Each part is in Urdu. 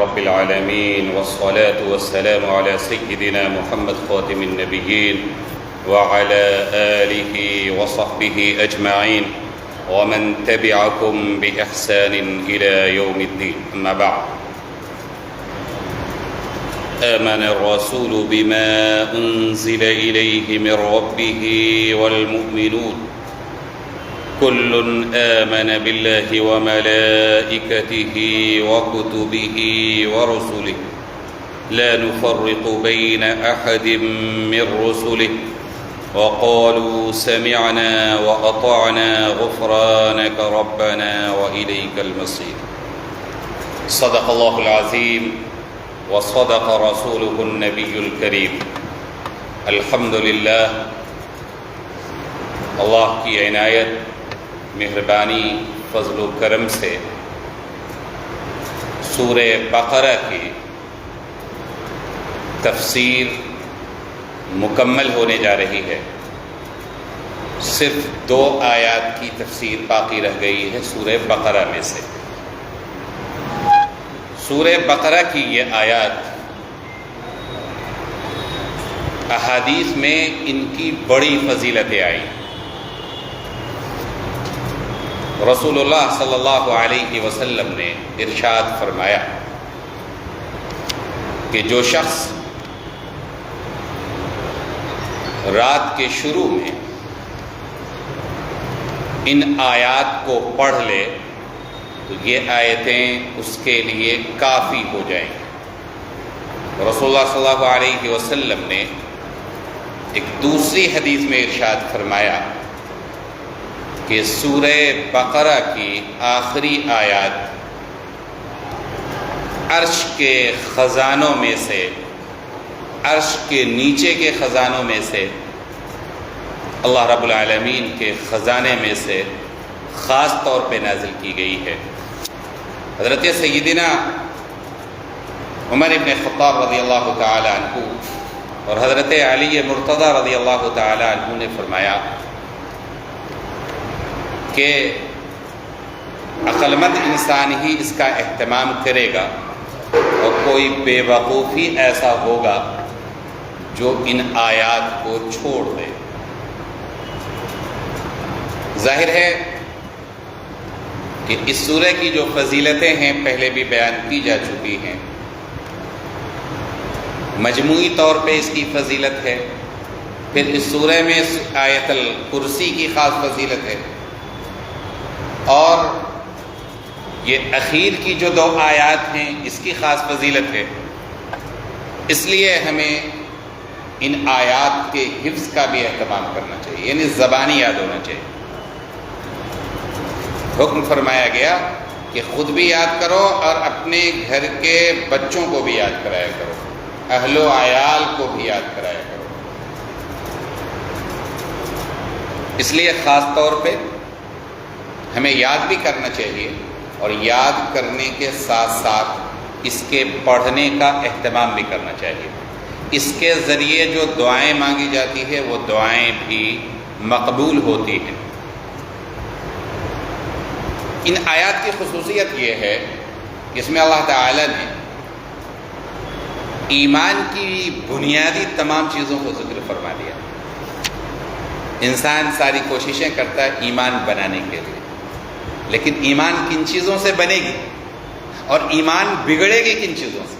رب العالمين والصلاة والسلام على سيدنا محمد خاتم النبيين وعلى آله وصحبه أجمعين ومن تبعكم بإحسان إلى يوم الدين. أما بعد، آمن الرسول بما أنزل إليه من ربه والمؤمنون كل آمن بالله وملائكته وكتبه ورسله لا نفرق بين أحد من رسله وقالوا سمعنا وأطعنا غفرانك ربنا وإليك المصير. صدق الله العظيم وصدق رسوله النبي الكريم. الحمد للہ، اللہ کی عنایت، مہربانی، فضل و کرم سے سورہ بقرہ کی تفسیر مکمل ہونے جا رہی ہے. صرف 2 آیات کی تفسیر باقی رہ گئی ہے سورہ بقرہ میں سے. سورہ بقرہ کی یہ آیات احادیث میں ان کی بڑی فضیلتیں آئیں. رسول اللہ صلی اللہ علیہ وسلم نے ارشاد فرمایا کہ جو شخص رات کے شروع میں ان آیات کو پڑھ لے تو یہ آیتیں اس کے لیے کافی ہو جائیں گی. رسول اللہ صلی اللہ علیہ وسلم نے ایک دوسری حدیث میں ارشاد فرمایا کہ سورہ بقرہ کی آخری آیات عرش کے خزانوں میں سے، عرش کے نیچے کے خزانوں میں سے، اللہ رب العالمین کے خزانے میں سے خاص طور پہ نازل کی گئی ہے. حضرت سیدنا عمر ابن خطاب رضی اللہ تعالی عنہ اور حضرت علی مرتضی رضی اللہ تعالی عنہ نے فرمایا کہ عقلمند انسان ہی اس کا اہتمام کرے گا اور کوئی بے وقوفی ایسا ہوگا جو ان آیات کو چھوڑ دے. ظاہر ہے کہ اس سورہ کی جو فضیلتیں ہیں پہلے بھی بیان کی جا چکی ہیں. مجموعی طور پہ اس کی فضیلت ہے، پھر اس سورہ میں آیت الکرسی کی خاص فضیلت ہے، اور یہ اخیر کی جو 2 آیات ہیں اس کی خاص فضیلت ہے. اس لیے ہمیں ان آیات کے حفظ کا بھی اہتمام کرنا چاہیے، یعنی زبانی یاد ہونا چاہیے. حکم فرمایا گیا کہ خود بھی یاد کرو اور اپنے گھر کے بچوں کو بھی یاد کرایا کرو، اہل و عیال کو بھی یاد کرایا کرو. اس لیے خاص طور پہ ہمیں یاد بھی کرنا چاہیے اور یاد کرنے کے ساتھ ساتھ اس کے پڑھنے کا اہتمام بھی کرنا چاہیے. اس کے ذریعے جو دعائیں مانگی جاتی ہے وہ دعائیں بھی مقبول ہوتی ہیں. ان آیات کی خصوصیت یہ ہے کہ اس میں اللہ تعالی نے ایمان کی بنیادی تمام چیزوں کو ذکر فرما دیا. انسان ساری کوششیں کرتا ہے ایمان بنانے کے لیے، لیکن ایمان کن چیزوں سے بنے گی اور ایمان بگڑے گی کن چیزوں سے؟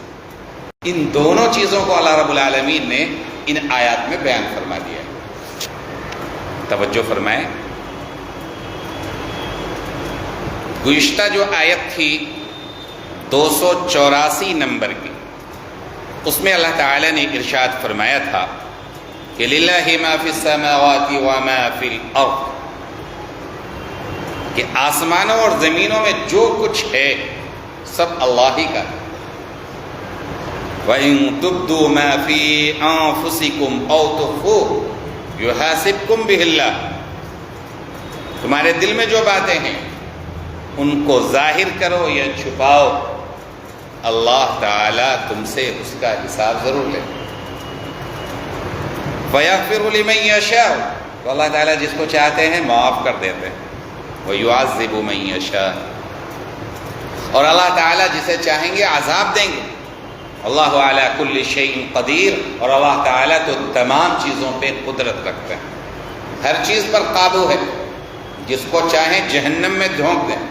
ان دونوں چیزوں کو اللہ رب العالمین نے ان آیات میں بیان فرما دیا ہے. توجہ فرمائیں. گزشتہ جو آیت تھی 284 نمبر کی، اس میں اللہ تعالی نے ارشاد فرمایا تھا کہ للہ ما فی السماوات وما فی الارض، کہ آسمانوں اور زمینوں میں جو کچھ ہے سب اللہ ہی کا ہے. وَإِن تُبْدُوا مَا فِي أَنفُسِكُمْ أَوْ تُخْفُوهُ يُحَاسِبْكُمْ بِهِ اللَّهُ، تمہارے دل میں جو باتیں ہیں ان کو ظاہر کرو یا چھپاؤ، اللہ تعالیٰ تم سے اس کا حساب ضرور لے. فَيَغْفِرُ لِمَن يَشَاءُ، تو اللہ تعالیٰ جس کو چاہتے ہیں معاف کر دیتے ہیں. وَيُعَذِّبُ مَن يَشَاءُ، اور اللہ تعالیٰ جسے چاہیں گے عذاب دیں گے. اللہ علی کل شیء قدیر، اور اللہ تعالیٰ تو تمام چیزوں پہ قدرت رکھتے ہیں، ہر چیز پر قابو ہے. جس کو چاہیں جہنم میں دھونک دیں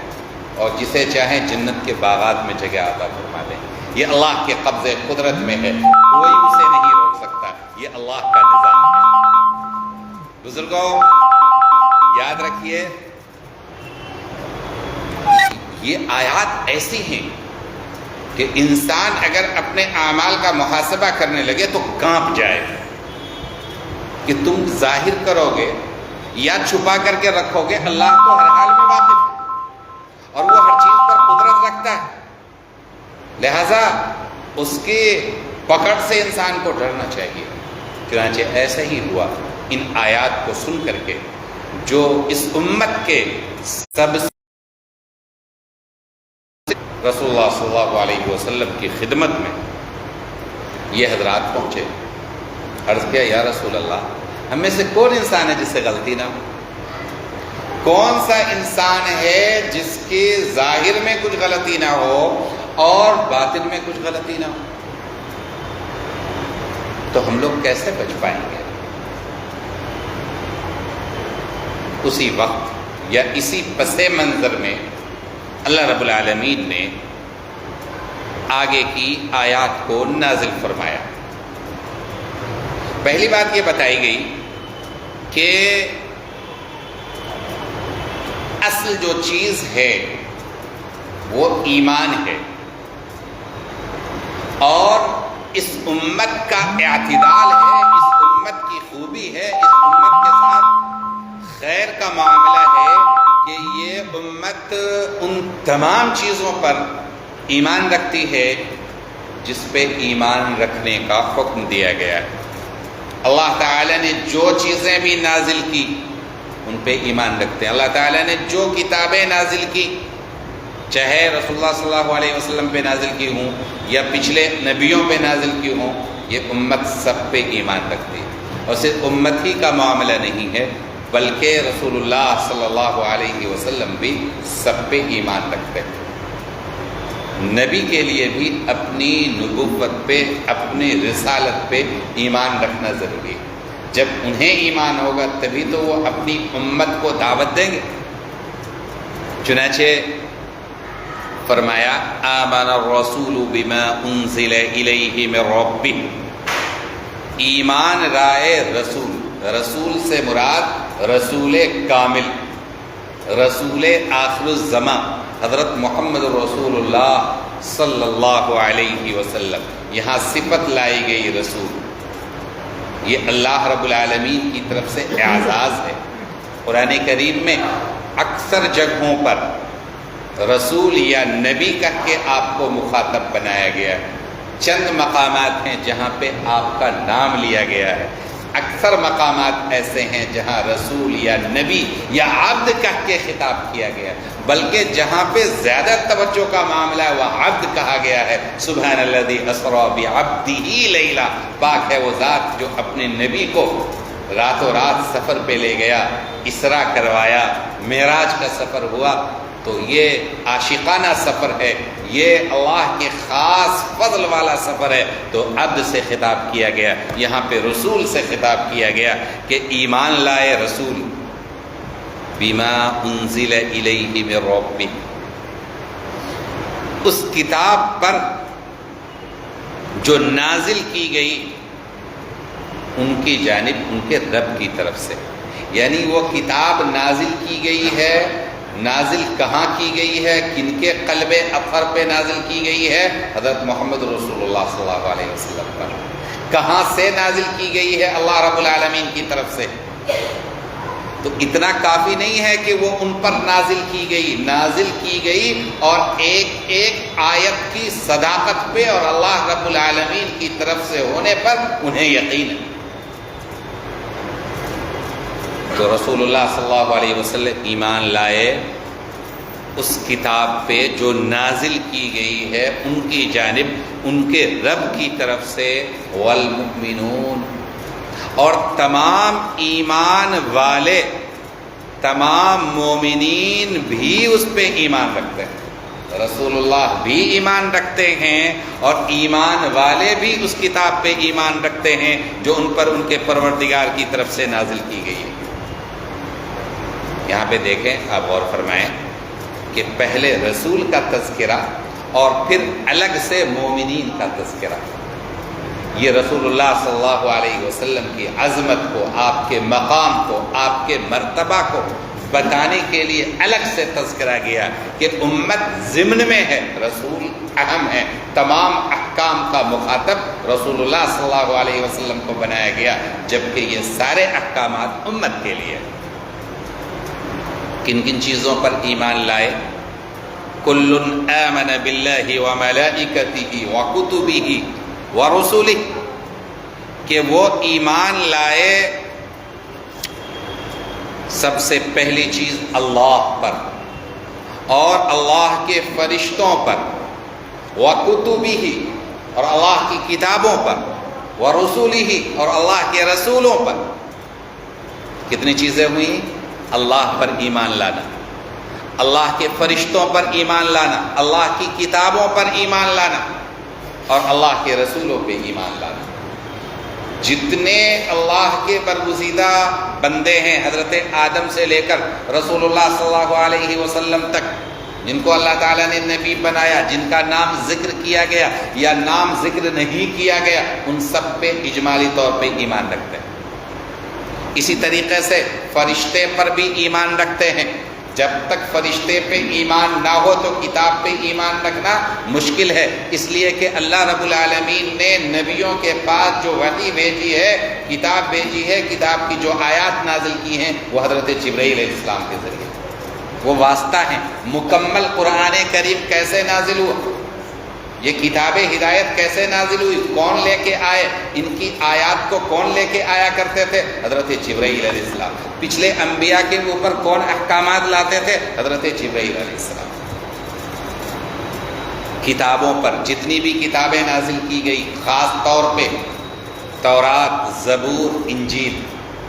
اور جسے چاہیں جنت کے باغات میں جگہ عطا فرما دیں. یہ اللہ کے قبضے قدرت میں ہے، کوئی اسے نہیں روک سکتا. یہ اللہ کا نظام ہے. بزرگوں یاد رکھیے، یہ آیات ایسی ہیں کہ انسان اگر اپنے اعمال کا محاسبہ کرنے لگے تو کانپ جائے کہ تم ظاہر کرو گے یا چھپا کر کے رکھو گے. اللہ تو ہر حال میں واقف ہے اور وہ ہر چیز پر قدرت رکھتا ہے، لہذا اس کی پکڑ سے انسان کو ڈرنا چاہیے. چنانچہ ایسا ہی ہوا ان آیات کو سن کر کے جو اس امت کے سب سے رسول اللہ صلی اللہ علیہ وسلم کی خدمت میں یہ حضرات پہنچے. عرض کیا یا رسول اللہ، ہم میں سے کون انسان ہے جس سے غلطی نہ ہو؟ کون سا انسان ہے جس کی ظاہر میں کچھ غلطی نہ ہو اور باطن میں کچھ غلطی نہ ہو؟ تو ہم لوگ کیسے بچ پائیں گے؟ اسی وقت یا اسی پس منظر میں اللہ رب العالمین نے آگے کی آیات کو نازل فرمایا. پہلی بات یہ بتائی گئی کہ اصل جو چیز ہے وہ ایمان ہے، اور اس امت کا اعتدال ہے، اس امت کی خوبی ہے، اس امت کے ساتھ خیر کا معاملہ ہے کہ یہ امت ان تمام چیزوں پر ایمان رکھتی ہے جس پہ ایمان رکھنے کا حکم دیا گیا ہے. اللہ تعالیٰ نے جو چیزیں بھی نازل کی ان پہ ایمان رکھتے ہیں. اللہ تعالیٰ نے جو کتابیں نازل کی، چاہے رسول اللہ صلی اللہ علیہ وسلم پہ نازل کی ہوں یا پچھلے نبیوں پہ نازل کی ہوں، یہ امت سب پہ ایمان رکھتی ہے. اور صرف امت ہی کا معاملہ نہیں ہے بلکہ رسول اللہ صلی اللہ علیہ وسلم بھی سب پہ ایمان رکھتے ہیں. نبی کے لیے بھی اپنی نبوت پہ، اپنی رسالت پہ ایمان رکھنا ضروری ہے. جب انہیں ایمان ہوگا تبھی تو وہ اپنی امت کو دعوت دیں گے. چنانچہ فرمایا آمن الرسول بما انزل الیہ من ربہ، ایمان رائے رسول، رسول سے مراد رسول کامل، رسول آخر الزمان حضرت محمد رسول اللہ صلی اللہ علیہ وسلم. یہاں صفت لائی گئی رسول، یہ اللہ رب العالمین کی طرف سے اعزاز ہے. قرآن کریم میں اکثر جگہوں پر رسول یا نبی کہہ کے آپ کو مخاطب بنایا گیا ہے. چند مقامات ہیں جہاں پہ آپ کا نام لیا گیا ہے، اکثر مقامات ایسے ہیں جہاں رسول یا نبی یا عبد کہہ کے خطاب کیا گیا ہے. بلکہ جہاں پہ زیادہ توجہ کا معاملہ ہے وہ عبد کہا گیا ہے. سبحان الذی اسری بعبدہ لیلا، پاک ہے وہ ذات جو اپنے نبی کو راتوں رات سفر پہ لے گیا، اسرا کروایا، معراج کا سفر ہوا. تو یہ عاشقانہ سفر ہے، یہ اللہ کے خاص فضل والا سفر ہے. تو عبد سے خطاب کیا گیا، یہاں پہ رسول سے خطاب کیا گیا کہ ایمان لائے رسول بما انزل الیہ من ربہ، اس کتاب پر جو نازل کی گئی ان کی جانب، ان کے رب کی طرف سے. یعنی وہ کتاب نازل کی گئی ہے، نازل کہاں کی گئی ہے، کن کے قلب اطہر پہ نازل کی گئی ہے؟ حضرت محمد رسول اللہ صلی اللہ علیہ وسلم پر. کہاں سے نازل کی گئی ہے؟ اللہ رب العالمین کی طرف سے. تو اتنا کافی نہیں ہے کہ وہ ان پر نازل کی گئی، نازل کی گئی اور ایک ایک آیت کی صداقت پہ اور اللہ رب العالمین کی طرف سے ہونے پر انہیں یقین ہے. تو رسول اللہ صلی اللہ علیہ وسلم ایمان لائے اس کتاب پہ جو نازل کی گئی ہے ان کی جانب، ان کے رب کی طرف سے. والمؤمنون، اور تمام ایمان والے، تمام مومنین بھی اس پہ ایمان رکھتے ہیں. رسول اللہ بھی ایمان رکھتے ہیں اور ایمان والے بھی اس کتاب پہ ایمان رکھتے ہیں جو ان پر ان کے پروردگار کی طرف سے نازل کی گئی ہے۔ یہاں پہ دیکھیں، آپ غور فرمائیں کہ پہلے رسول کا تذکرہ اور پھر الگ سے مومنین کا تذکرہ۔ یہ رسول اللہ صلی اللہ علیہ وسلم کی عظمت کو، آپ کے مقام کو، آپ کے مرتبہ کو بتانے کے لیے الگ سے تذکرہ گیا کہ امت ضمن میں ہے، رسول اہم ہے، تمام احکام کا مخاطب رسول اللہ صلی اللہ علیہ وسلم کو بنایا گیا، جبکہ یہ سارے احکامات امت کے لیے۔ کن کن چیزوں پر ایمان لائے؟ کل آمن باللہ وملائکتہ وکتبہ ورسلہ، کہ وہ ایمان لائے سب سے پہلی چیز اللہ پر اور اللہ کے فرشتوں پر، وکتبہ اور اللہ کی کتابوں پر، ورسلہ اور اللہ کے رسولوں پر۔ کتنی چیزیں ہوئیں؟ اللہ پر ایمان لانا، اللہ کے فرشتوں پر ایمان لانا، اللہ کی کتابوں پر ایمان لانا اور اللہ کے رسولوں پہ ایمان لانا۔ جتنے اللہ کے برگزیدہ بندے ہیں، حضرت آدم سے لے کر رسول اللہ صلی اللہ علیہ وسلم تک، جن کو اللہ تعالیٰ نے نبی بنایا، جن کا نام ذکر کیا گیا یا نام ذکر نہیں کیا گیا، ان سب پہ اجمالی طور پہ ایمان رکھتے ہیں۔ اسی طریقے سے فرشتے پر بھی ایمان رکھتے ہیں۔ جب تک فرشتے پہ ایمان نہ ہو تو کتاب پہ ایمان رکھنا مشکل ہے، اس لیے کہ اللہ رب العالمین نے نبیوں کے پاس جو وحی بھیجی ہے، کتاب بھیجی ہے، کتاب کی جو آیات نازل کی ہیں وہ حضرت جبرائیل علیہ السلام کے ذریعے، وہ واسطہ ہیں۔ مکمل قرآن کریم کیسے نازل ہوا؟ یہ کتاب ہدایت کیسے نازل ہوئی؟ کون لے کے آئے؟ ان کی آیات کو کون لے کے آیا کرتے تھے؟ حضرت جبرائیل علیہ السلام۔ پچھلے انبیاء کے اوپر کون احکامات لاتے تھے؟ حضرت جبرائیل علیہ السلام۔ کتابوں پر جتنی بھی کتابیں نازل کی گئی، خاص طور پہ تورات، زبور، انجیل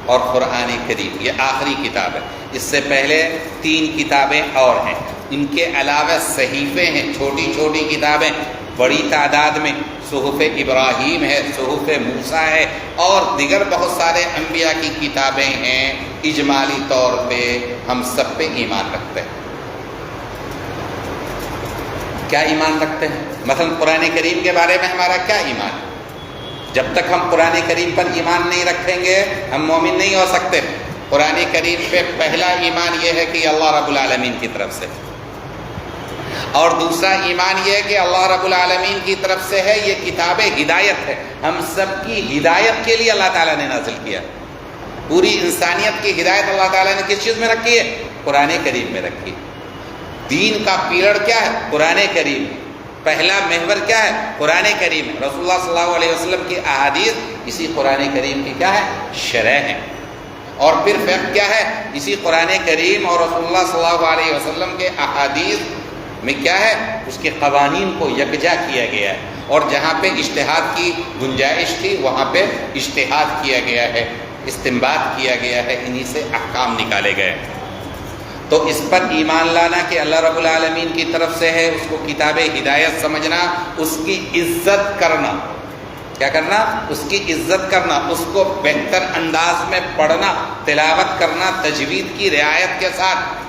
اور قرآن کریم، یہ آخری کتاب ہے۔ اس سے پہلے 3 کتابیں اور ہیں، ان کے علاوہ صحیفے ہیں، چھوٹی چھوٹی کتابیں بڑی تعداد میں، صحف ابراہیم ہے، صحف موسیٰ ہے اور دیگر بہت سارے انبیاء کی کتابیں ہیں۔ اجمالی طور پہ ہم سب پہ ایمان رکھتے ہیں۔ کیا ایمان رکھتے ہیں؟ مثلا قرآن کریم کے بارے میں ہمارا کیا ایمان ہے؟ جب تک ہم قرآن کریم پر ایمان نہیں رکھیں گے ہم مومن نہیں ہو سکتے۔ قرآن کریم پہ پہلا ایمان یہ ہے کہ اللہ رب العالمین کی طرف سے، اور دوسرا ایمان یہ ہے کہ اللہ رب العالمین کی طرف سے ہے، یہ کتاب ہدایت ہے، ہم سب کی ہدایت کے لیے اللہ تعالیٰ نے نازل کیا۔ پوری انسانیت کی ہدایت اللہ تعالیٰ نے کس چیز میں رکھی ہے؟ قرآن کریم میں رکھی۔ دین کا پیڑ کیا ہے؟ قرآن کریم۔ پہلا محور کیا ہے؟ قرآن کریم۔ رسول اللہ صلی اللہ علیہ وسلم کی احادیث اسی قرآن کریم کی کیا ہے؟ شرح ہے۔ اور پھر فقہ کیا ہے؟ اسی قرآن کریم اور رسول اللہ صلی اللہ علیہ وسلم کے احادیث میں کیا ہے؟ اس کے قوانین کو یکجا کیا گیا ہے، اور جہاں پہ اجتہاد کی گنجائش تھی وہاں پہ اجتہاد کیا گیا ہے، استنباط کیا گیا ہے، انہی سے احکام نکالے گئے۔ تو اس پر ایمان لانا کہ اللہ رب العالمین کی طرف سے ہے، اس کو کتاب ہدایت سمجھنا، اس کی عزت کرنا، کیا کرنا؟ اس کی عزت کرنا، اس کو بہتر انداز میں پڑھنا، تلاوت کرنا، تجوید کی رعایت کے ساتھ،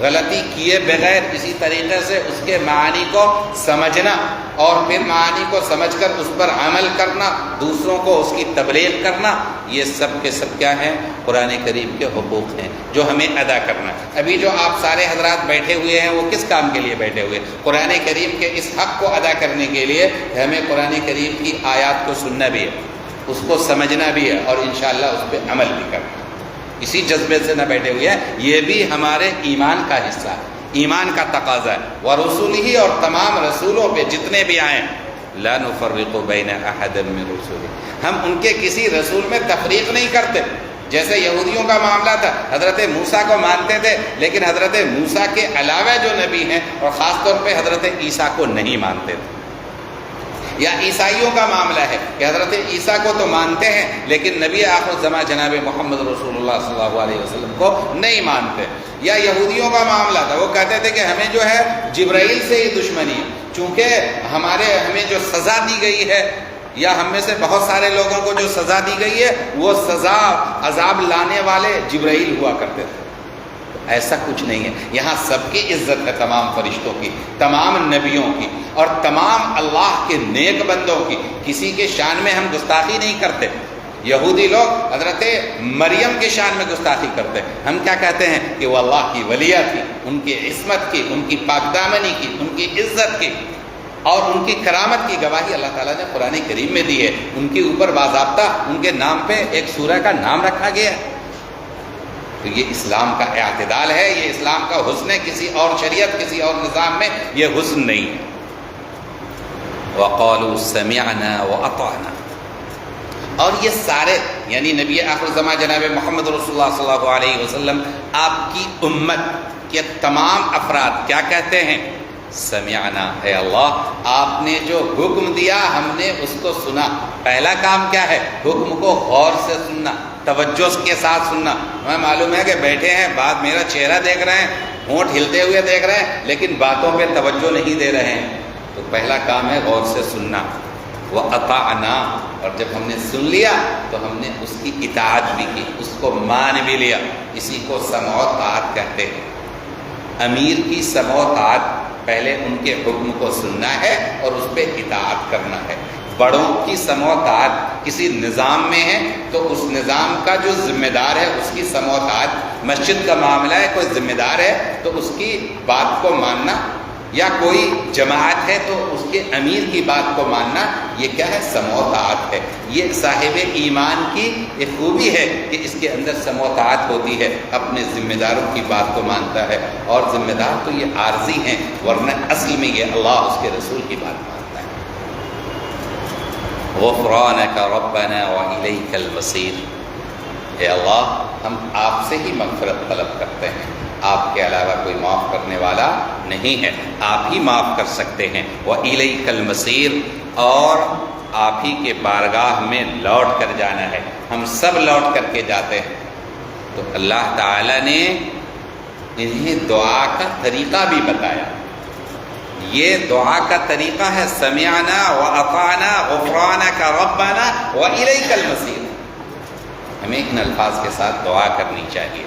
غلطی کیے بغیر اسی طریقے سے اس کے معانی کو سمجھنا، اور پھر معانی کو سمجھ کر اس پر عمل کرنا، دوسروں کو اس کی تبلیغ کرنا، یہ سب کے سب کیا ہیں؟ قرآن کریم کے حقوق ہیں جو ہمیں ادا کرنا ہے۔ ابھی جو آپ سارے حضرات بیٹھے ہوئے ہیں وہ کس کام کے لیے بیٹھے ہوئے ہیں؟ قرآن کریم کے اس حق کو ادا کرنے کے لیے ہمیں قرآن کریم کی آیات کو سننا بھی ہے، اس کو سمجھنا بھی ہے، اور انشاءاللہ اس پہ عمل بھی کرنا ہے۔ اسی جذبے سے نہ بیٹھے ہوئے ہیں، یہ بھی ہمارے ایمان کا حصہ ہے، ایمان کا تقاضا ہے۔ ورسولہ، اور تمام رسولوں پہ جتنے بھی آئیں، لا نفرق بین احد من رسولہ، ہم ان کے کسی رسول میں تفریق نہیں کرتے۔ جیسے یہودیوں کا معاملہ تھا، حضرت موسیٰ کو مانتے تھے لیکن حضرت موسیٰ کے علاوہ جو نبی ہیں اور خاص طور پہ حضرت عیسیٰ کو نہیں مانتے تھے۔ یا عیسائیوں کا معاملہ ہے کہ حضرت عیسیٰ کو تو مانتے ہیں لیکن نبی آخر الزماں جناب محمد رسول اللہ صلی اللہ علیہ وسلم کو نہیں مانتے. یا یہودیوں کا معاملہ تھا، وہ کہتے تھے کہ ہمیں جو ہے جبرائیل سے ہی دشمنی ہے، چونکہ ہمیں جو سزا دی گئی ہے، یا ہم میں سے بہت سارے لوگوں کو جو سزا دی گئی ہے وہ سزا عذاب لانے والے جبرائیل ہوا کرتے تھے. ایسا کچھ نہیں ہے. یہاں سب کی عزت ہے، تمام فرشتوں کی، تمام نبیوں کی، اور تمام اللہ کے نیک بندوں کی. کسی کے شان میں ہم گستاخی نہیں کرتے. یہودی لوگ حضرت مریم کے شان میں گستاخی کرتے ہیں. ہم کیا کہتے ہیں کہ وہ اللہ کی ولیہ تھی، ان کی عصمت کی، ان کی پاک دامنی کی، ان کی عزت کی اور ان کی کرامت کی گواہی اللہ تعالیٰ نے قرآن کریم میں دی ہے. ان کے اوپر باضابطہ ان کے نام پہ ایک سورہ کا نام رکھا گیا ہے. تو یہ اسلام کا اعتدال ہے، یہ اسلام کا حسن ہے. کسی اور شریعت، کسی اور نظام میں یہ حسن نہیں ہے. وَقَالُوا سَمِعْنَا وَأَطَعْنَا. اور یہ سارے یعنی نبی آخر الزماں جناب محمد رسول اللہ صلی اللہ علیہ وسلم، آپ کی امت کے تمام افراد کیا کہتے ہیں؟ سمعنا، اے اللہ آپ نے جو حکم دیا ہم نے اس کو سنا. پہلا کام کیا ہے؟ حکم کو غور سے سننا، توجہ کے ساتھ سننا. ہمیں معلوم ہے کہ بیٹھے ہیں، بات میرا چہرہ دیکھ رہے ہیں، ہونٹ ہلتے ہوئے دیکھ رہے ہیں، لیکن باتوں پہ توجہ نہیں دے رہے ہیں. تو پہلا کام ہے غور سے سننا. وَأَطَعْنَا، اور جب ہم نے سن لیا تو ہم نے اس کی اطاعت بھی کی، اس کو مان بھی لیا. اسی کو سمع و طاعت کہتے ہیں. امیر کی سمع و طاعت، پہلے ان کے حکم کو سننا ہے اور اس پہ اطاعت کرنا ہے. بڑوں کی سمع و طاعت، کسی نظام میں ہے تو اس نظام کا جو ذمہ دار ہے اس کی سمع و طاعت. مسجد کا معاملہ ہے، کوئی ذمہ دار ہے تو اس کی بات کو ماننا، یا کوئی جماعت ہے تو اس کے امیر کی بات کو ماننا. یہ کیا ہے؟ سمع و طاعت ہے. یہ صاحب ایمان کی ایک خوبی ہے کہ اس کے اندر سمع و طاعت ہوتی ہے، اپنے ذمہ داروں کی بات کو مانتا ہے. اور ذمہ دار تو یہ عارضی ہیں، ورنہ اصل میں یہ اللہ اس کے رسول کی بات مانتا ہے. غفرانک ربنا والیک المصیر. اے اللہ ہم آپ سے ہی مغفرت طلب کرتے ہیں، آپ کے علاوہ کوئی معاف کرنے والا نہیں ہے، آپ ہی معاف کر سکتے ہیں. وَإِلَيْكَ الْمَصِيرُ، اور آپ ہی کے بارگاہ میں لوٹ کر جانا ہے. ہم سب لوٹ کر کے جاتے ہیں. تو اللہ تعالیٰ نے انہیں دعا کا طریقہ بھی بتایا. یہ دعا کا طریقہ ہے سمعنا وَأَطَعْنَا غُفْرَانَكَ رَبَّنَا وَإِلَيْكَ الْمَصِيرُ. ہمیں ان الفاظ کے ساتھ دعا کرنی چاہیے.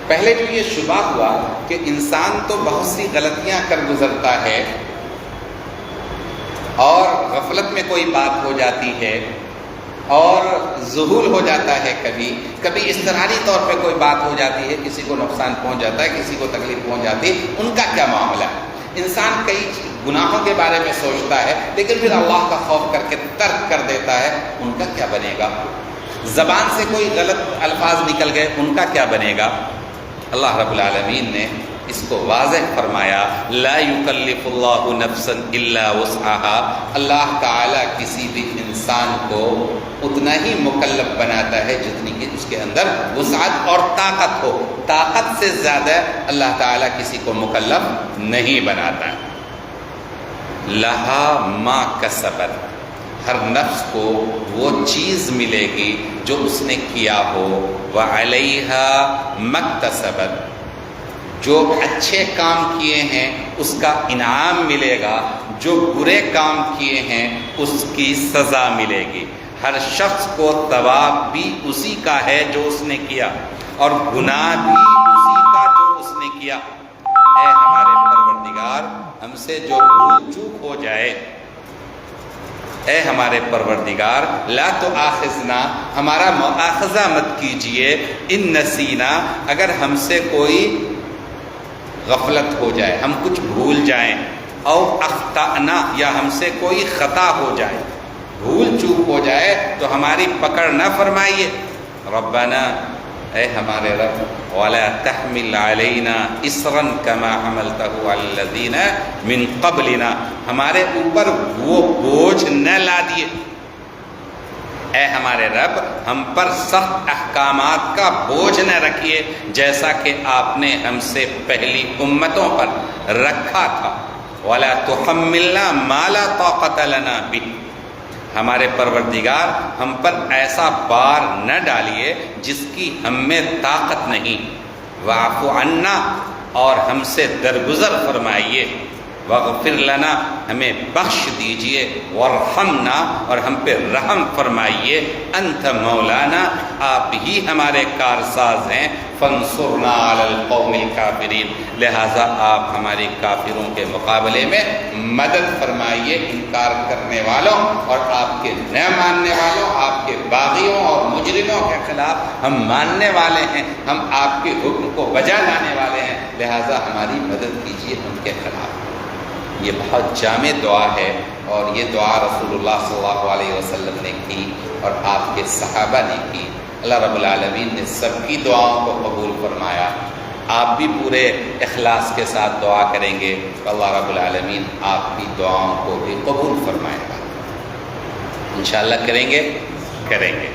پہلے جو یہ شبہ ہوا کہ انسان تو بہت سی غلطیاں کر گزرتا ہے اور غفلت میں کوئی بات ہو جاتی ہے اور ذہول ہو جاتا ہے، کبھی اضطراری طور پہ کوئی بات ہو جاتی ہے، کسی کو نقصان پہنچ جاتا ہے، کسی کو تکلیف پہنچ جاتی ہے. ان کا کیا معاملہ ہے؟ انسان کئی گناہوں کے بارے میں سوچتا ہے لیکن پھر اللہ کا خوف کر کے ترک کر دیتا ہے. ان کا کیا بنے گا؟ زبان سے کوئی غلط الفاظ نکل گئے، ان کا کیا بنے گا؟ اللہ رب العالمین نے اس کو واضح فرمایا، لا یکلف اللہ نفسا الا وسعها. اللہ تعالیٰ کسی بھی انسان کو اتنا ہی مکلف بناتا ہے جتنی کہ اس کے اندر وسعت اور طاقت ہو. طاقت سے زیادہ اللہ تعالیٰ کسی کو مکلف نہیں بناتا. لہا ما کسبت، ہر نفس کو وہ چیز ملے گی جو اس نے کیا ہو. وَعَلَيْهَا مَكْتَسَبَتْ، جو اچھے کام کیے ہیں اس کا انعام ملے گا، جو برے کام کیے ہیں اس کی سزا ملے گی. ہر شخص کو ثواب بھی اسی کا ہے جو اس نے کیا، اور گناہ بھی اسی کا جو اس نے کیا. اے ہمارے پروردگار، ہم سے جو بھول چوک ہو جائے، اے ہمارے پروردگار، لا تؤاخذنا، ہمارا مؤاخذہ مت کیجئے، ان نسینا، اگر ہم سے کوئی غفلت ہو جائے، ہم کچھ بھول جائیں، او اخطأنا، یا ہم سے کوئی خطا ہو جائے، بھول چوک ہو جائے تو ہماری پکڑ نہ فرمائیے. ربنا، اے ہمارے رب، ولا تحمل علینا اصرا کما حملته علی الذین من قبلنا، ہمارے اوپر وہ بوجھ نہ لا دیے. اے ہمارے رب، ہم پر سخت احکامات کا بوجھ نہ رکھیے جیسا کہ آپ نے ہم سے پہلی امتوں پر رکھا تھا. ولا تحملنا ما لا طاقت لنا به، ہمارے پروردگار ہم پر ایسا بار نہ ڈالیے جس کی ہم میں طاقت نہیں، واعف عنا، اور ہم سے درگزر فرمائیے، واغفر لنا، ہمیں بخش دیجئے، وارحمنا، اور ہم پہ رحم فرمائیے، انت مولانا، آپ ہی ہمارے کارساز ہیں، فانصرنا علی القوم الکافرین، لہٰذا آپ ہماری کافروں کے مقابلے میں مدد فرمائیے، انکار کرنے والوں اور آپ کے نہ ماننے والوں، آپ کے باغیوں اور مجرموں کے خلاف ہم ماننے والے ہیں، ہم آپ کے حکم کو بجا لانے والے ہیں، لہٰذا ہماری مدد کیجیے ان کے خلاف۔ یہ بہت جامع دعا ہے، اور یہ دعا رسول اللہ صلی اللہ علیہ وسلم نے کی اور آپ کے صحابہ نے کی۔ اللہ رب العالمین نے سب کی دعاؤں کو قبول فرمایا۔ آپ بھی پورے اخلاص کے ساتھ دعا کریں گے تو اللہ رب العالمین آپ کی دعاؤں کو بھی قبول فرمائے گا۔ انشاءاللہ کریں گے؟ کریں گے۔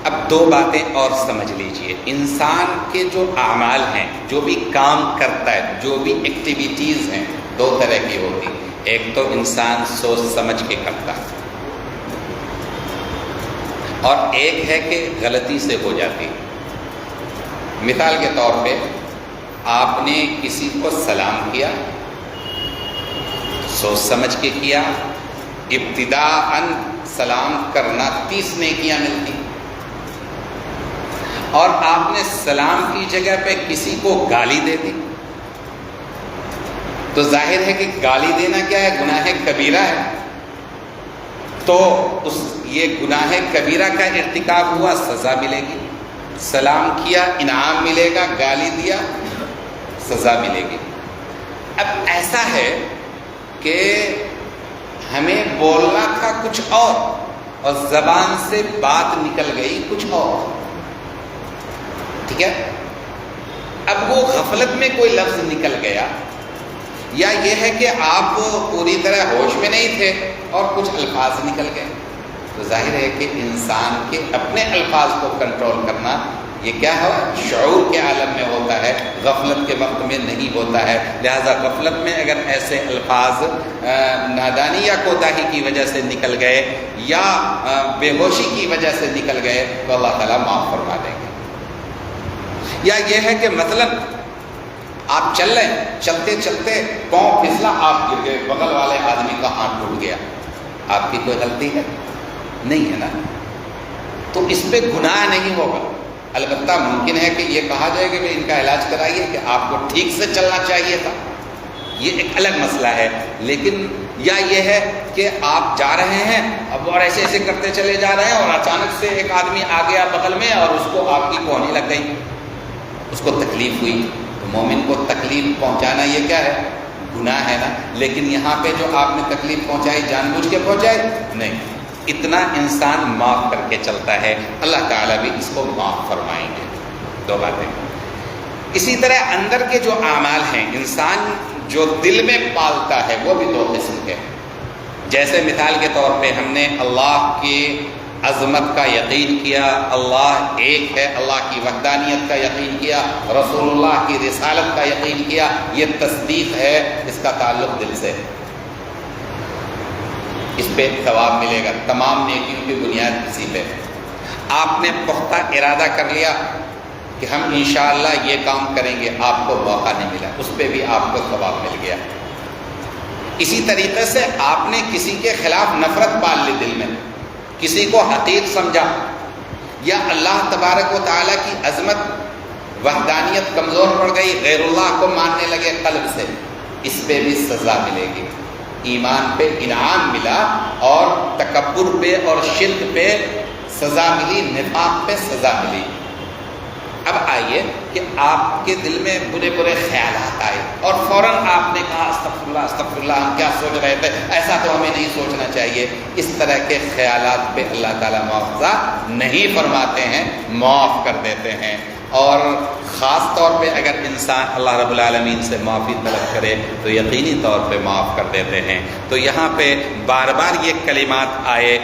اب دو باتیں اور سمجھ لیجئے، انسان کے جو اعمال ہیں، جو بھی کام کرتا ہے، جو بھی ایکٹیویٹیز ہیں، دو طرح کی ہوتی، ایک تو انسان سوچ سمجھ کے کرتا ہے، اور ایک ہے کہ غلطی سے ہو جاتی۔ مثال کے طور پہ آپ نے کسی کو سلام کیا، سوچ سمجھ کے کیا، ابتداءً سلام کرنا 30 نیکیاں ملتی، اور آپ نے سلام کی جگہ پہ کسی کو گالی دے دی، تو ظاہر ہے کہ گالی دینا کیا ہے؟ گناہ کبیرہ ہے، تو یہ گناہ کبیرہ کا ارتکاب ہوا، سزا ملے گی۔ سلام کیا، انعام ملے گا، گالی دیا، سزا ملے گی۔ اب ایسا ہے کہ ہمیں بولنا تھا کچھ اور زبان سے بات نکل گئی کچھ اور، ٹھیک ہے؟ اب وہ غفلت میں کوئی لفظ نکل گیا، یا یہ ہے کہ آپ پوری طرح ہوش میں نہیں تھے اور کچھ الفاظ نکل گئے، تو ظاہر ہے کہ انسان کے اپنے الفاظ کو کنٹرول کرنا یہ کیا ہے؟ شعور کے عالم میں ہوتا ہے، غفلت کے وقت میں نہیں ہوتا ہے۔ لہذا غفلت میں اگر ایسے الفاظ نادانی یا کوتاہی کی وجہ سے نکل گئے یا بے ہوشی کی وجہ سے نکل گئے تو اللہ تعالیٰ معاف فرما دیں گے۔ یا یہ ہے کہ مثلاً آپ چل رہے ہیں، چلتے چلتے پاؤں پھسلا، آپ گر گئے، بغل والے آدمی کا ہاتھ ٹوٹ گیا، آپ کی کوئی غلطی ہے؟ نہیں ہے نا، تو اس پہ گناہ نہیں ہوگا۔ البتہ ممکن ہے کہ یہ کہا جائے کہ ان کا علاج کرائیے، کہ آپ کو ٹھیک سے چلنا چاہیے تھا، یہ ایک الگ مسئلہ ہے۔ لیکن یا یہ ہے کہ آپ جا رہے ہیں اب اور ایسے ایسے کرتے چلے جا رہے ہیں، اور اچانک سے ایک آدمی آ گیا بغل میں اور اس کو آپ کی کوہنی لگ گئی، اس کو تکلیف ہوئی، تو مومن کو تکلیف پہنچانا یہ کیا ہے؟ گناہ ہے نا۔ لیکن یہاں پہ جو آپ نے تکلیف پہنچائی جان بوجھ کے پہنچائی؟ نہیں، اتنا انسان معاف کر کے چلتا ہے، اللہ تعالیٰ بھی اس کو معاف فرمائیں گے۔ دو باتیں۔ اسی طرح اندر کے جو اعمال ہیں، انسان جو دل میں پالتا ہے وہ بھی دو قسم کے ہیں۔ جیسے مثال کے طور پہ ہم نے اللہ کی عظمت کا یقین کیا، اللہ ایک ہے، اللہ کی وحدانیت کا یقین کیا، رسول اللہ کی رسالت کا یقین کیا، یہ تصدیق ہے، اس کا تعلق دل سے ہے، اس پہ ثواب ملے گا۔ تمام نیکیوں کی بنیاد اسی پہ۔ آپ نے پختہ ارادہ کر لیا کہ ہم انشاءاللہ یہ کام کریں گے، آپ کو موقع نہیں ملا، اس پہ بھی آپ کو ثواب مل گیا۔ اسی طریقے سے آپ نے کسی کے خلاف نفرت پال لی دل میں، کسی کو حقیر سمجھا، یا اللہ تبارک و تعالیٰ کی عظمت وحدانیت کمزور پڑ گئی، غیر اللہ کو ماننے لگے قلب سے، اس پہ بھی سزا ملے گی۔ ایمان پہ انعام ملا اور تکبر پہ اور شرک پہ سزا ملی، نفاق پہ سزا ملی۔ اب آئیے کہ آپ کے دل میں برے برے خیالات آئے اور فوراً آپ نے کہا استغفر اللہ، ہم کیا سوچ رہے تھے، ایسا تو ہمیں نہیں سوچنا چاہیے۔ اس طرح کے خیالات پہ اللہ تعالیٰ معاوضہ نہیں فرماتے ہیں، معاف کر دیتے ہیں۔ اور خاص طور پہ اگر انسان اللہ رب العالمین سے معافی طلب کرے تو یقینی طور پہ معاف کر دیتے ہیں۔ تو یہاں پہ بار بار یہ کلمات آئے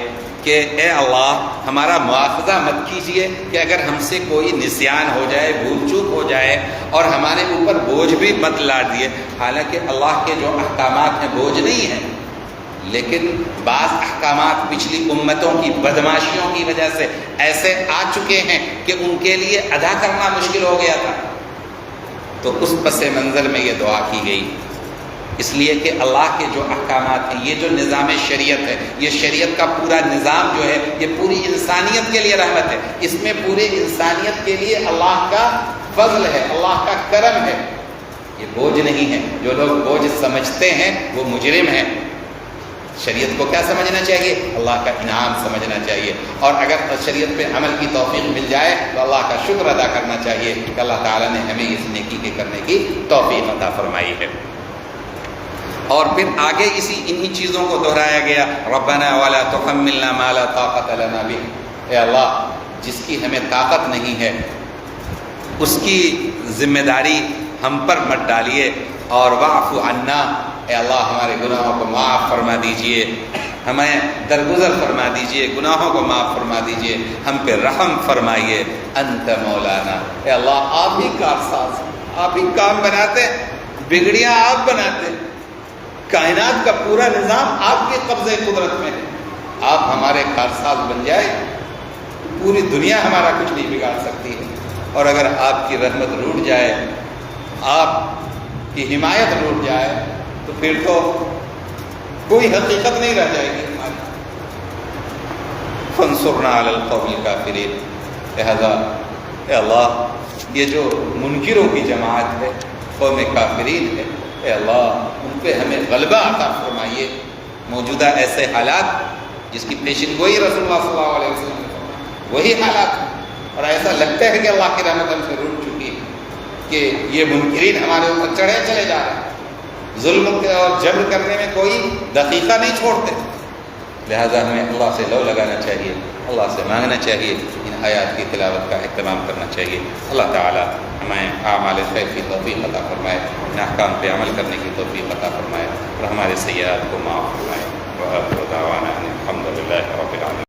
کہ اے اللہ ہمارا مواخذہ مت کیجیے کہ اگر ہم سے کوئی نسیان ہو جائے، بھول چوک ہو جائے، اور ہمارے اوپر بوجھ بھی مت لا دیے۔ حالانکہ اللہ کے جو احکامات ہیں بوجھ نہیں ہیں، لیکن بعض احکامات پچھلی امتوں کی بدماشیوں کی وجہ سے ایسے آ چکے ہیں کہ ان کے لیے ادا کرنا مشکل ہو گیا تھا۔ تو اس پس منظر میں یہ دعا کی گئی، اس لیے کہ اللہ کے جو احکامات ہیں، یہ جو نظام شریعت ہے، یہ شریعت کا پورا نظام جو ہے یہ پوری انسانیت کے لیے رحمت ہے، اس میں پوری انسانیت کے لیے اللہ کا فضل ہے، اللہ کا کرم ہے، یہ بوجھ نہیں ہے۔ جو لوگ بوجھ سمجھتے ہیں وہ مجرم ہیں۔ شریعت کو کیا سمجھنا چاہیے؟ اللہ کا انعام سمجھنا چاہیے، اور اگر شریعت پہ عمل کی توفیق مل جائے تو اللہ کا شکر ادا کرنا چاہیے کہ اللہ تعالیٰ نے ہمیں اس نیکی کے کرنے کی توفیق عطا فرمائی ہے۔ اور پھر آگے انہی چیزوں کو دہرایا گیا، ربنا ولا تحملنا ما لا طاقت لنا به، اے اللہ جس کی ہمیں طاقت نہیں ہے اس کی ذمہ داری ہم پر مت ڈالیے، اور واعف عنا، اے اللہ ہمارے گناہوں کو معاف فرما دیجئے، ہمیں درگزر فرما دیجئے، گناہوں کو معاف فرما دیجئے، ہم پہ رحم فرمائیے، انت مولانا، اے اللہ آپ ہی کارساز، آپ ہی کام بناتے، بگڑیاں آپ بناتے، کائنات کا پورا نظام آپ کے قبضے قدرت میں ہے، آپ ہمارے کارساز بن جائے پوری دنیا ہمارا کچھ نہیں بگاڑ سکتی ہے، اور اگر آپ کی رحمت روٹ جائے، آپ کی حمایت روٹ جائے تو پھر تو کوئی حقیقت نہیں رہ جائے گی ہماری۔ فانصرنا علی القوم الکافرین، لہذا اے اللہ یہ جو منکروں کی جماعت ہے، قوم کافرین ہے، اے اللہ ان پہ ہمیں غلبہ عطا فرمائیے۔ موجودہ ایسے حالات جس کی پیشن گوئی رسول اللہ صلی اللہ علیہ وسلم نے فرمائی، وہی حالات ہیں، اور ایسا لگتا ہے کہ اللہ کی رحمت ہم سے روٹ چکی ہے کہ یہ منکرین ہمارے اوپر چڑھے چلے جا رہے ہیں، ظلم اور جبر کرنے میں کوئی دقیقہ نہیں چھوڑتے۔ لہذا ہمیں اللہ سے لو لگانا چاہیے، اللہ سے مانگنا چاہیے، ان آیات کی تلاوت کا اہتمام کرنا چاہیے۔ اللہ تعالی ہمیں اعمال خیر کی توفیق عطا فرمائے، ان احکام پہ عمل کرنے کی توفیق عطا فرمائے، اور ہمارے سیئات کو معاف فرمائے۔ وآخر دعوانا